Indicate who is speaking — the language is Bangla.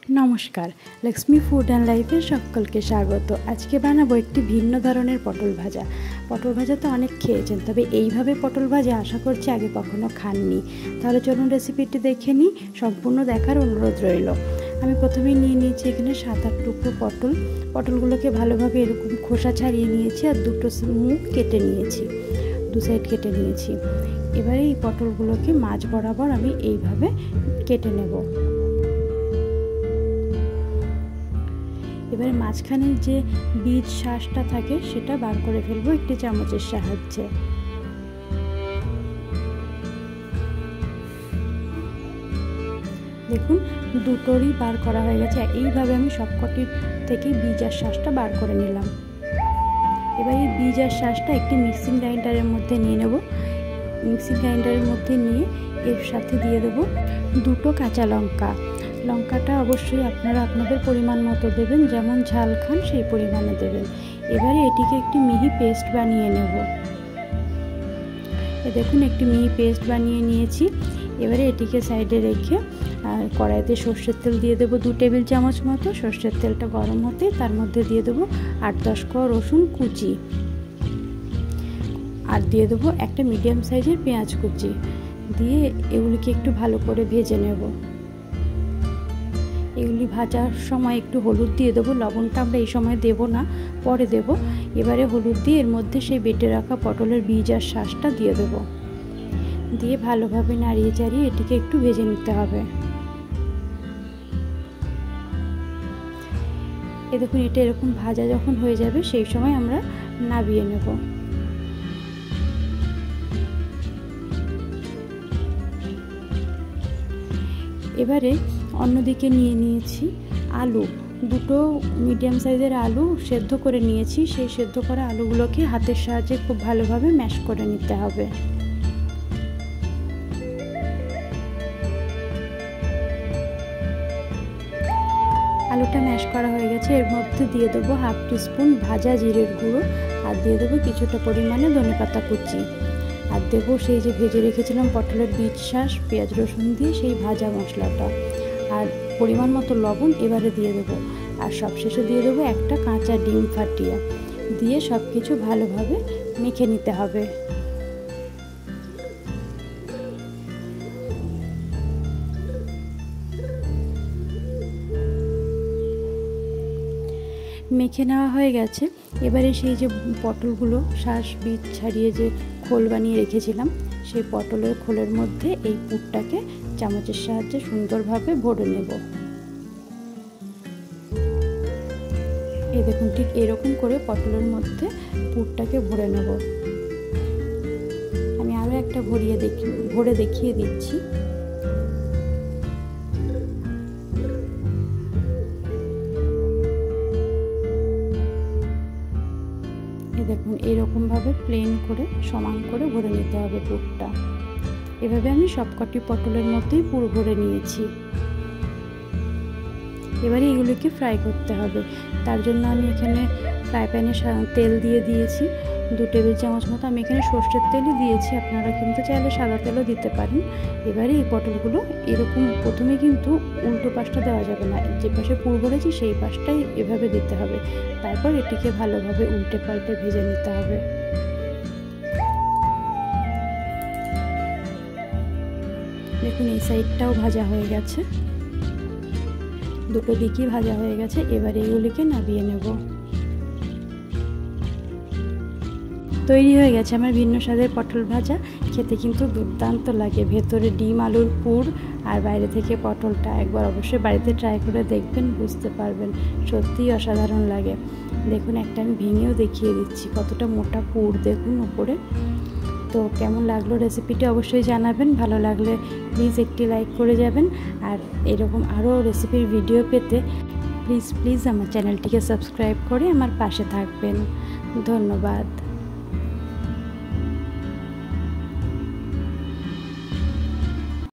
Speaker 1: नमस्कार लक्ष्मी फूड एंड लाइफे सकलके स्वागत। आज के बानाबो एकटी भिन्न धरनेर पटल भाजा। पटल भाजा तो अनेक खेयेछेन, तबे एइभावे पटल भाजा आशा करछि आगे कखनो खाननि। ताहले चलुन रेसिपिटी देखे निই, सम्पूर्ण देखार अनुरोध रइल। आमि प्रथमेই निये निয়েছি एखाने 7-8 टुकरो पटल। पटलगुलोके भालोभाবে एरकम खोसा छाड़िয়ে নিয়েছি আর দুটো মুখ কেটে নিয়েছি, দু সাইড কেটে নিয়েছি। এবারে এই পটলগুলোকে মাঝ বরাবর আমি এইভাবে কেটে নেব। এবারে মাঝখানের যে বীজ শ্বাসটা থাকে সেটা বার করে ফেলবো একটি চামচের সাহায্যে। দেখুন দুটোরই বার করা হয়ে গেছে। এইভাবে আমি সবকটির থেকে বীজ আর শ্বাসটা বার করে নিলাম। এবার এই বীজ আর শ্বাসটা একটি মিক্সিং গ্রাইন্ডারের মধ্যে নিয়ে নেব। মিক্সিং গ্রাইন্ডারের মধ্যে নিয়ে এর সাথে দিয়ে দেবো দুটো কাঁচা লঙ্কা। লঙ্কাটা অবশ্যই আপনারা আপনাদের পরিমাণ মতো দেবেন, যেমন ঝাল খান সেই পরিমাণে দেবেন। এবারে এটিকে একটি মিহি পেস্ট বানিয়ে নেব। দেখুন একটি মিহি পেস্ট বানিয়ে নিয়েছি। এবারে এটিকে সাইডে রেখে কড়াইতে সর্ষের তেল দিয়ে দেবো 2 টেবিল চামচ মতো। সর্ষের তেলটা গরম হতে তার মধ্যে দিয়ে দেবো 8-10 কোয়া রসুন কুচি, আর দিয়ে দেবো একটা মিডিয়াম সাইজের পেঁয়াজ কুচি। দিয়ে এগুলিকে একটু ভালো করে ভেজে নেব। এগুলি ভাজার সময় একটু হলুদ দিয়ে দেবো। লবণটা আমরা এই সময় দেব না, পরে দেব। এবারে হলুদ দিয়ে এর মধ্যে সেই বেটে রাখা পটলের বীজ আর শ্বাসটা দিয়ে দেব। দিয়ে ভালোভাবে নাড়িয়ে চাড়িয়ে এটিকে একটু ভেজে নিতে হবে। দেখুন এটা এরকম ভাজা যখন হয়ে যাবে সেই সময় আমরা নামিয়ে নেব। এবারে অন্যদিকে নিয়ে নিয়েছি আলু। দুটো মিডিয়াম সাইজের আলু সেদ্ধ করে নিয়েছি। সেই সেদ্ধ করা আলুগুলোকে হাতের সাহায্যে খুব ভালোভাবে ম্যাশ করে নিতে হবে। আলুটা ম্যাশ করা হয়ে গেছে। এর মধ্যে দিয়ে দেবো 1/2 টিস্পুন ভাজা জিরের গুঁড়ো, আর দিয়ে দেবো কিছুটা পরিমাণে ধনেপাতা কুচি, আর দেবো সেই যে ভেজে রেখেছিলাম পটলের বীজ শ্বাস পেঁয়াজ রসুন দিয়ে সেই ভাজা মশলাটা, আর পরিমাণ মতো লবণ এবারে দিয়ে দেবো। আর সবশেষে দিয়ে দেবো একটা কাঁচা ডিম ফাটিয়ে। দিয়ে সব কিছু ভালোভাবে মেখে নিতে হবে। মেখে নেওয়া হয়ে গেছে। এবারে সেই যে পটলগুলো শ্বাস বীজ ছাড়িয়ে যে খোল বানিয়ে রেখেছিলাম সেই পটলের খোলের মধ্যে এই পুরটাকে চামচের সাহায্যে সুন্দরভাবে ভরে নেব। এই দেখুন ঠিক এরকম করে পটলের মধ্যে পুরটাকে ভরে নেব। আমি আরও একটা ভরে দেখিয়ে দিচ্ছি। দেখুন এরকমভাবে প্লেন করে সমান করে ভরে নিতে হবে পুরটা। এভাবে আমি সবকটি পটলের মধ্যেই পুর ভরে নিয়েছি। এবারে এগুলোকে ফ্রাই করতে হবে। তার জন্য আমি এখানে ফ্রাই প্যানে তেল দিয়ে দিয়েছি 2 টেবিল চামচ মতো। আমি এখানে সর্ষের তেলই দিয়েছি, আপনারা কিন্তু চাইলে সাদা তেলও দিতে পারেন। এবারে এই পটলগুলো এরকম প্রথমে কিন্তু উল্টো পাশটা দেওয়া যাবে না, যে পাশে পুর ভরেছি সেই পাশটাই এভাবে দিতে হবে। তারপর এটিকে ভালোভাবে উল্টে পাল্টে ভেজে নিতে হবে। দেখুন এই সাইডটাও ভাজা হয়ে গেছে, দুটো দিকই ভাজা হয়ে গেছে। এবারে এগুলিকে নামিয়ে নেব। তৈরি হয়ে গেছে আমার ভিন্ন স্বাদের পটল ভাজা। খেতে কিন্তু দুর্দান্ত লাগে। ভেতরে ডিম আলুর পুর আর বাইরে থেকে পটলটা। একবার অবশ্যই বাড়িতে ট্রাই করে দেখবেন, বুঝতে পারবেন সত্যিই অসাধারণ লাগে। দেখুন একটা আমি ভেঙেও দেখিয়ে দিচ্ছি কতটা মোটা পুর দেখুন উপরে। তো কেমন লাগলো রেসিপিটি অবশ্যই জানাবেন। ভালো লাগলে প্লিজ একটি লাইক করে যাবেন। আর এরকম আরও রেসিপির ভিডিও পেতে প্লিজ আমার চ্যানেলটিকে সাবস্ক্রাইব করে আমার পাশে থাকবেন। ধন্যবাদ।